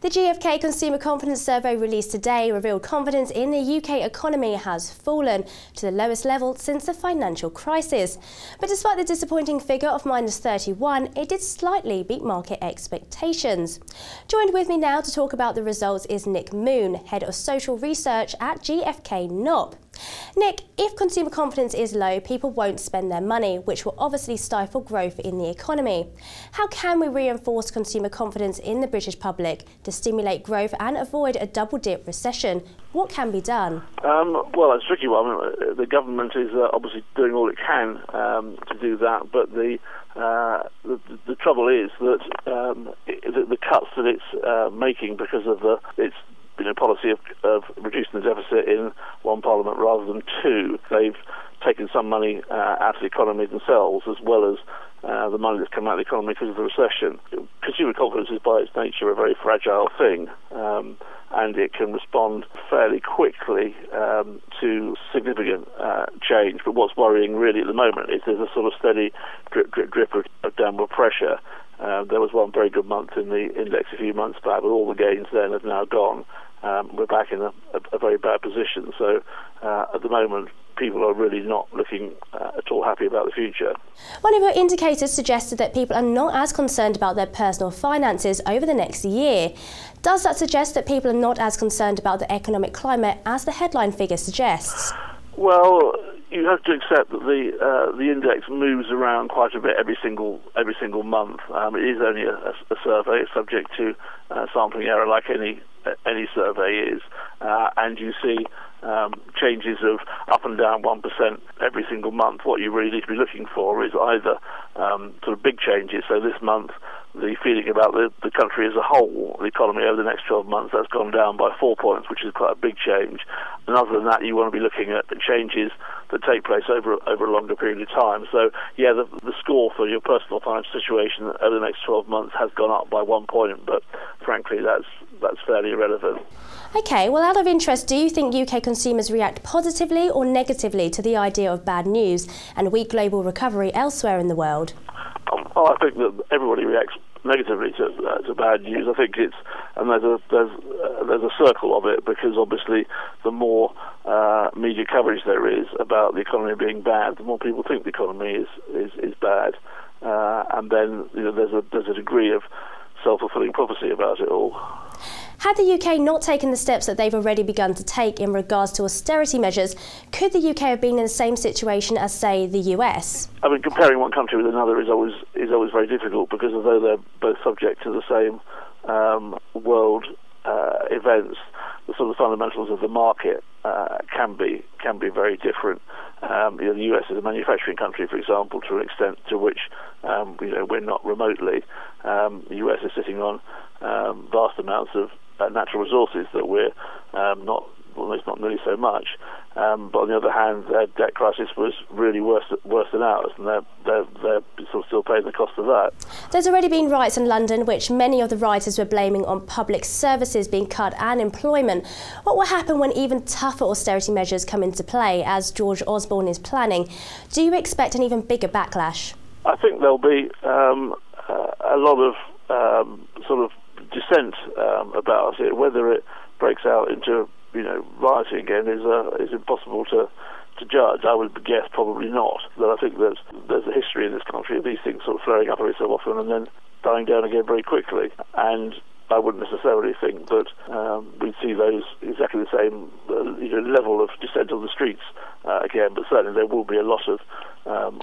The GfK Consumer Confidence Survey released today revealed confidence in the UK economy has fallen to the lowest level since the financial crisis. But despite the disappointing figure of -31, it did slightly beat market expectations. Joined with me now to talk about the results is Nick Moon, Head of Social Research at GfK NOP. Nick, if consumer confidence is low, people won't spend their money, which will obviously stifle growth in the economy. How can we reinforce consumer confidence in the British public to stimulate growth and avoid a double-dip recession? What can be done? Well, it's a tricky one. The government is obviously doing all it can to do that, but the trouble is that the cuts that it's making because of its policy of reducing the deficit in one parliament rather than two, they've taken some money out of the economy themselves, as well as the money that's come out of the economy because of the recession. Consumer confidence is by its nature a very fragile thing, and it can respond fairly quickly to significant change. But what's worrying really at the moment is there's a sort of steady drip of downward pressure. There was one very good month in the index a few months back, but all the gains then have now gone. We're back in a very bad position. So at the moment, people are really not looking at all happy about the future. One of your indicators suggested that people are not as concerned about their personal finances over the next year. Does that suggest that people are not as concerned about the economic climate as the headline figure suggests? Well, you have to accept that the index moves around quite a bit every single month. It is only a survey. It's subject to sampling error, like any survey is, and you see changes of up and down 1% every single month. What you really need to be looking for is either sort of big changes. So this month, the feeling about the country as a whole, the economy over the next 12 months, that's gone down by 4 points, which is quite a big change. And other than that, you want to be looking at the changes that take place over a longer period of time. So, yeah, the score for your personal financial situation over the next 12 months has gone up by 1 point, but frankly, that's fairly irrelevant. OK, well, out of interest, do you think UK consumers react positively or negatively to the idea of bad news and weak global recovery elsewhere in the world? Well, I think that everybody reacts negatively to bad news. I think there's a circle of it, because obviously the more media coverage there is about the economy being bad, the more people think the economy is bad, and then there's a degree of self-fulfilling prophecy about it all. Had the UK not taken the steps that they've already begun to take in regards to austerity measures, could the UK have been in the same situation as, say, the US? I mean, comparing one country with another is always very difficult, because although they're both subject to the same world events, the sort of fundamentals of the market can be very different. The US is a manufacturing country, for example, to an extent to which we're not remotely. The US is sitting on vast amounts of natural resources that we're not nearly so much. But on the other hand, their debt crisis was really worse than ours, and they're sort of still paying the cost of that. There's already been riots in London, which many of the rioters were blaming on public services being cut and employment. What will happen when even tougher austerity measures come into play, as George Osborne is planning? Do you expect an even bigger backlash? I think there'll be a lot of sort of dissent about it. Whether it breaks out into rioting again is impossible to judge. I would guess probably not. But I think that there's a history in this country of these things sort of flaring up every so often and then dying down again very quickly. And I wouldn't necessarily think that we'd see those exactly the same level of dissent on the streets again. But certainly there will be a lot of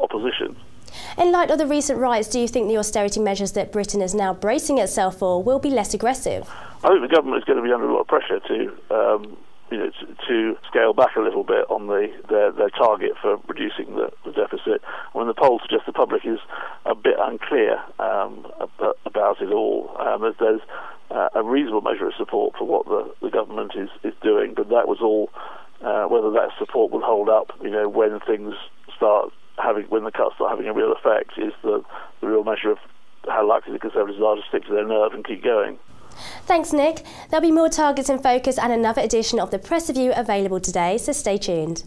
opposition. In light of the recent riots, do you think the austerity measures that Britain is now bracing itself for will be less aggressive? I think the government is going to be under a lot of pressure to scale back a little bit on their target for reducing the deficit. When the polls suggest the public is a bit unclear about it all, there's a reasonable measure of support for what the government is doing, but that was all whether that support will hold up when things start when the cuts start having a real effect is the real measure of how likely the Conservatives are to stick to their nerve and keep going. Thanks, Nick. There'll be more Targets in Focus and another edition of the Press Review available today, so stay tuned.